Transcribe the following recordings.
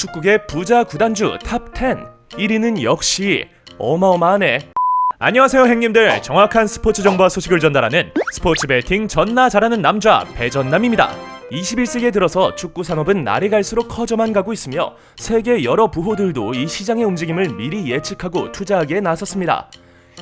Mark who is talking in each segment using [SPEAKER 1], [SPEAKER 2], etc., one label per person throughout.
[SPEAKER 1] 축구계 부자 구단주 탑10 1위는 역시 어마어마하네. 안녕하세요 행님들, 정확한 스포츠 정보와 소식을 전달하는 스포츠 베팅 전나 잘하는 남자 배전남입니다. 21세기에 들어서 축구 산업은 날이 갈수록 커져만 가고 있으며 세계 여러 부호들도 이 시장의 움직임을 미리 예측하고 투자하기에 나섰습니다.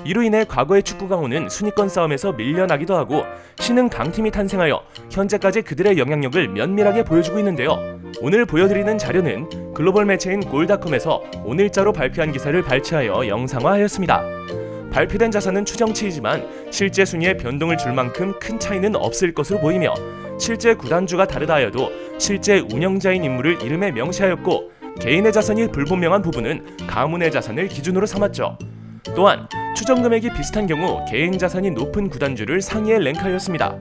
[SPEAKER 1] 이로 인해 과거의 축구 강호는 순위권 싸움에서 밀려나기도 하고 신흥 강팀이 탄생하여 현재까지 그들의 영향력을 면밀하게 보여주고 있는데요. 오늘 보여드리는 자료는 글로벌 매체인 골닷컴에서 오늘자로 발표한 기사를 발췌하여 영상화하였습니다. 발표된 자산은 추정치이지만 실제 순위에 변동을 줄 만큼 큰 차이는 없을 것으로 보이며 실제 구단주가 다르다 하여도 실제 운영자인 인물을 이름에 명시하였고 개인의 자산이 불분명한 부분은 가문의 자산을 기준으로 삼았죠. 또한 추정 금액이 비슷한 경우 개인 자산이 높은 구단주를 상위에 랭크하였습니다.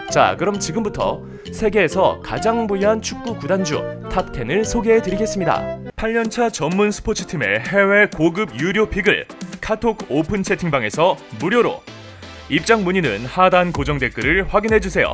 [SPEAKER 1] 자, 그럼 지금부터 세계에서 가장 부유한 축구 구단주 탑10을 소개해드리겠습니다. 8년차 전문 스포츠팀의 해외 고급 유료 픽을 카톡 오픈 채팅방에서 무료로. 입장 문의는 하단 고정 댓글을 확인해주세요.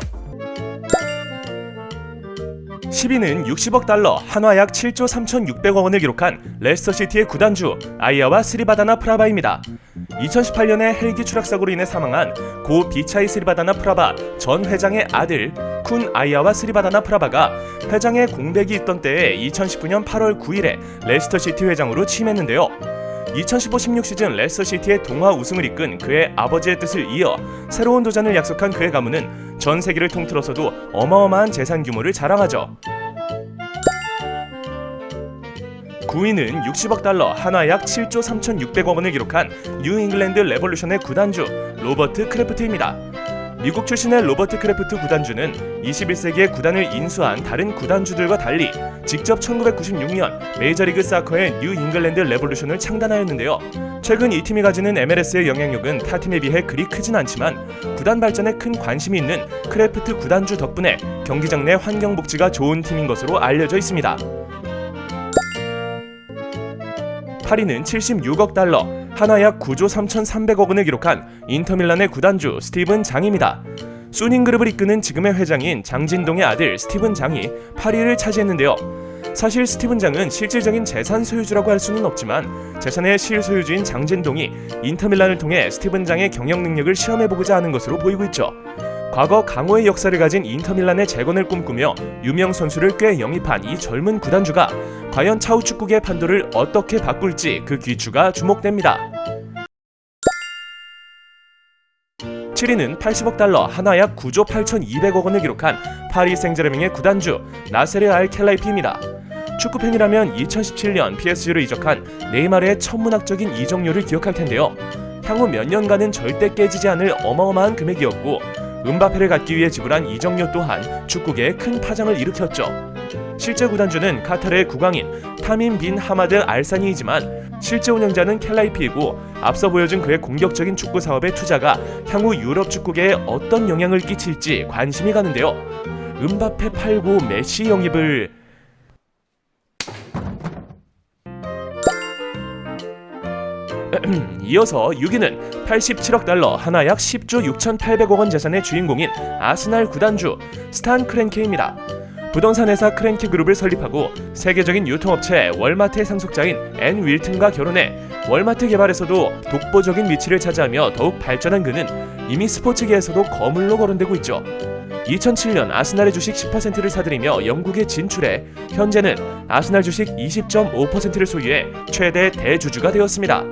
[SPEAKER 1] 10위는 60억 달러, 한화 약 7조 3,600억 원을 기록한 레스터시티의 구단주 아이아와 스리바다나 프라바입니다. 2018년에 헬기 추락사고로 인해 사망한 고 비차이 스리바다나 프라바 전 회장의 아들 쿤 아이아와 스리바다나 프라바가 회장의 공백이 있던 때에 2019년 8월 9일에 레스터시티 회장으로 취임했는데요. 2015-16 시즌 레스터시티의 동화 우승을 이끈 그의 아버지의 뜻을 이어 새로운 도전을 약속한 그의 가문은 전 세계를 통틀어서도 어마어마한 재산 규모를 자랑하죠. 9위는 60억 달러, 한화 약 7조 3,600억 원을 기록한 뉴 잉글랜드 레볼루션의 구단주 로버트 크래프트입니다. 미국 출신의 로버트 크래프트 구단주는 21세기에 구단을 인수한 다른 구단주들과 달리 직접 1996년 메이저리그 사커의 뉴 잉글랜드 레볼루션을 창단하였는데요. 최근 이 팀이 가지는 MLS의 영향력은 타 팀에 비해 그리 크진 않지만 구단 발전에 큰 관심이 있는 크래프트 구단주 덕분에 경기장 내 환경 복지가 좋은 팀인 것으로 알려져 있습니다. 8위는 76억 달러, 한화 약 9조 3,300억 원을 기록한 인터밀란의 구단주 스티븐 장입니다. 수닝그룹을 이끄는 지금의 회장인 장진동의 아들 스티븐 장이 8위를 차지했는데요. 사실 스티븐 장은 실질적인 재산 소유주라고 할 수는 없지만 재산의 실소유주인 장진동이 인터밀란을 통해 스티븐 장의 경영 능력을 시험해보고자 하는 것으로 보이고 있죠. 과거 강호의 역사를 가진 인터밀란의 재건을 꿈꾸며 유명 선수를 꽤 영입한 이 젊은 구단주가 과연 차후 축구계의 판도를 어떻게 바꿀지 그 귀추가 주목됩니다. 7위는 80억 달러, 한화 약 9조 8,200억 원을 기록한 파리 생제르맹의 구단주 나세르 알 켈라이피입니다. 축구팬이라면 2017년 PSG로 이적한 네이마르의 천문학적인 이적료를 기억할 텐데요. 향후 몇 년간은 절대 깨지지 않을 어마어마한 금액이었고 음바페를 갖기 위해 지불한 이적료 또한 축구계에 큰 파장을 일으켰죠. 실제 구단주는 카타르의 국왕인 타민 빈 하마드 알사니이지만 실제 운영자는 켈라이피이고 앞서 보여준 그의 공격적인 축구 사업의 투자가 향후 유럽 축구계에 어떤 영향을 끼칠지 관심이 가는데요. 음바페 팔고 메시 영입을... 이어서 6위는 87억 달러, 한화 약 10조 6,800억 원 재산의 주인공인 아스날 구단주 스탄 크렌케입니다. 부동산 회사 크렌케 그룹을 설립하고 세계적인 유통업체 월마트의 상속자인 앤 윌튼과 결혼해 월마트 개발에서도 독보적인 위치를 차지하며 더욱 발전한 그는 이미 스포츠계에서도 거물로 거론되고 있죠. 2007년 아스날의 주식 10%를 사들이며 영국에 진출해 현재는 아스날 주식 20.5%를 소유해 최대 대주주가 되었습니다.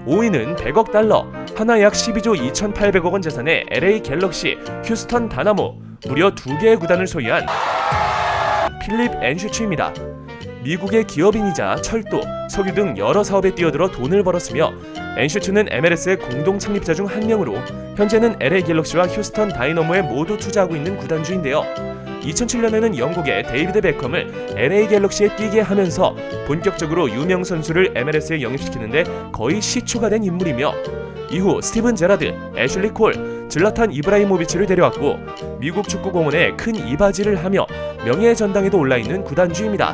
[SPEAKER 1] 5위는 100억 달러, 한화 약 12조 2,800억 원 재산의 LA 갤럭시, 휴스턴 다나모, 무려 2개의 구단을 소유한 필립 앤슈츠입니다. 미국의 기업인이자 철도, 석유 등 여러 사업에 뛰어들어 돈을 벌었으며 앤슈츠는 MLS의 공동 창립자 중 한 명으로 현재는 LA 갤럭시와 휴스턴 다이너모에 모두 투자하고 있는 구단주인데요. 2007년에는 영국의 데이비드 베컴을 LA 갤럭시에 뛰게 하면서 본격적으로 유명 선수를 MLS에 영입시키는데 거의 시초가 된 인물이며 이후 스티븐 제라드, 애슐리 콜, 질라탄 이브라히모비치를 데려왔고 미국 축구 공헌에 큰 이바지를 하며 명예의 전당에도 올라있는 구단주입니다.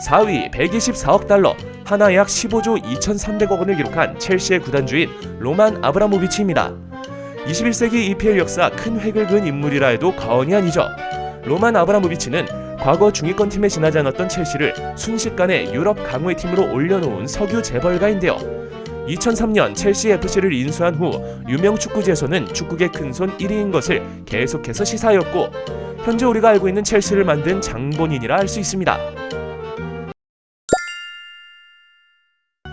[SPEAKER 1] 4위 124억 달러, 한화 약 15조 2,300억 원을 기록한 첼시의 구단주인 로만 아브라모비치입니다. 21세기 EPL 역사 큰 획을 그은 인물이라 해도 과언이 아니죠. 로만 아브라모비치는 과거 중위권 팀에 지나지 않았던 첼시를 순식간에 유럽 강호의 팀으로 올려놓은 석유 재벌가인데요. 2003년 첼시 FC를 인수한 후 유명 축구지에서는 축구계 큰손 1위인 것을 계속해서 시사하였고, 현재 우리가 알고 있는 첼시를 만든 장본인이라 할 수 있습니다.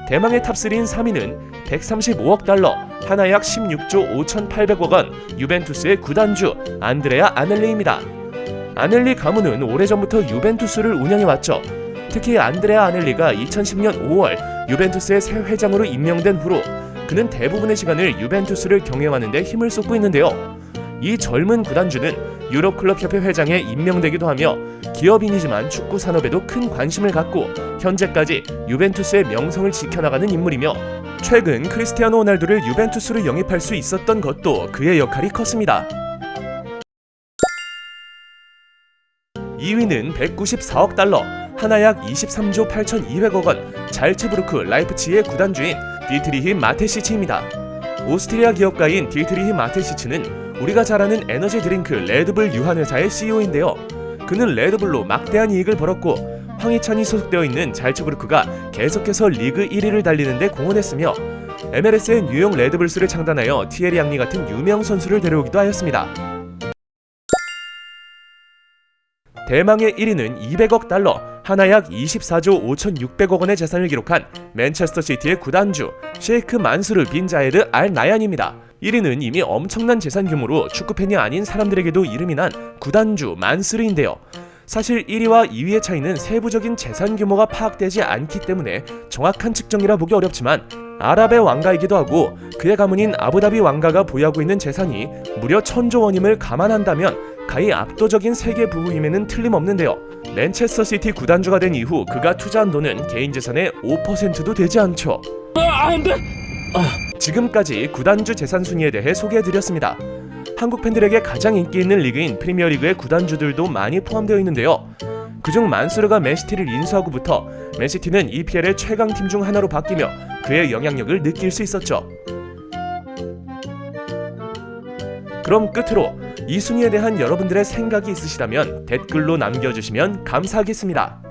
[SPEAKER 1] 대망의 탑3인 3위는 135억 달러, 하나 약 16조 5,800억 원, 유벤투스의 구단주 안드레아 아넬리입니다. 아넬리 가문은 오래전부터 유벤투스를 운영해왔죠. 특히 안드레아 아넬리가 2010년 5월 유벤투스의 새 회장으로 임명된 후로 그는 대부분의 시간을 유벤투스를 경영하는 데 힘을 쏟고 있는데요. 이 젊은 구단주는 유럽클럽협회 회장에 임명되기도 하며 기업인이지만 축구 산업에도 큰 관심을 갖고 현재까지 유벤투스의 명성을 지켜나가는 인물이며, 최근 크리스티아노 호날두를 유벤투스로 영입할 수 있었던 것도 그의 역할이 컸습니다. 2위는 194억 달러, 하나 약 23조 8,200억 원, 잘츠부르크 라이프치히의 구단주인 디트리히 마테시치입니다. 오스트리아 기업가인 디트리히 마테시치는 우리가 잘 아는 에너지 드링크 레드불 유한회사의 CEO인데요. 그는 레드불로 막대한 이익을 벌었고 황희찬이 소속되어 있는 잘츠부르크가 계속해서 리그 1위를 달리는 데 공헌했으며 MLS의 뉴욕 레드불스를 창단하여 티에리 앙리 같은 유명 선수를 데려오기도 하였습니다. 대망의 1위는 200억 달러, 하나 약 24조 5,600억 원의 재산을 기록한 맨체스터 시티의 구단주 셰이크 만수르 빈 자예드 알 나얀입니다. 1위는 이미 엄청난 재산 규모로 축구팬이 아닌 사람들에게도 이름이 난 구단주 만수르인데요. 사실 1위와 2위의 차이는 세부적인 재산 규모가 파악되지 않기 때문에 정확한 측정이라 보기 어렵지만, 아랍의 왕가이기도 하고 그의 가문인 아부다비 왕가가 보유하고 있는 재산이 무려 1,000조 원임을 감안한다면 가히 압도적인 세계 부부임에는 틀림없는데요. 맨체스터 시티 구단주가 된 이후 그가 투자한 돈은 개인 재산의 5%도 되지 않죠. 지금까지 구단주 재산 순위에 대해 소개해드렸습니다. 한국 팬들에게 가장 인기 있는 리그인 프리미어리그의 구단주들도 많이 포함되어 있는데요. 그중 만수르가 맨시티를 인수하고부터 맨시티는 EPL의 최강팀 중 하나로 바뀌며 그의 영향력을 느낄 수 있었죠. 그럼 끝으로 이 순위에 대한 여러분들의 생각이 있으시다면 댓글로 남겨주시면 감사하겠습니다.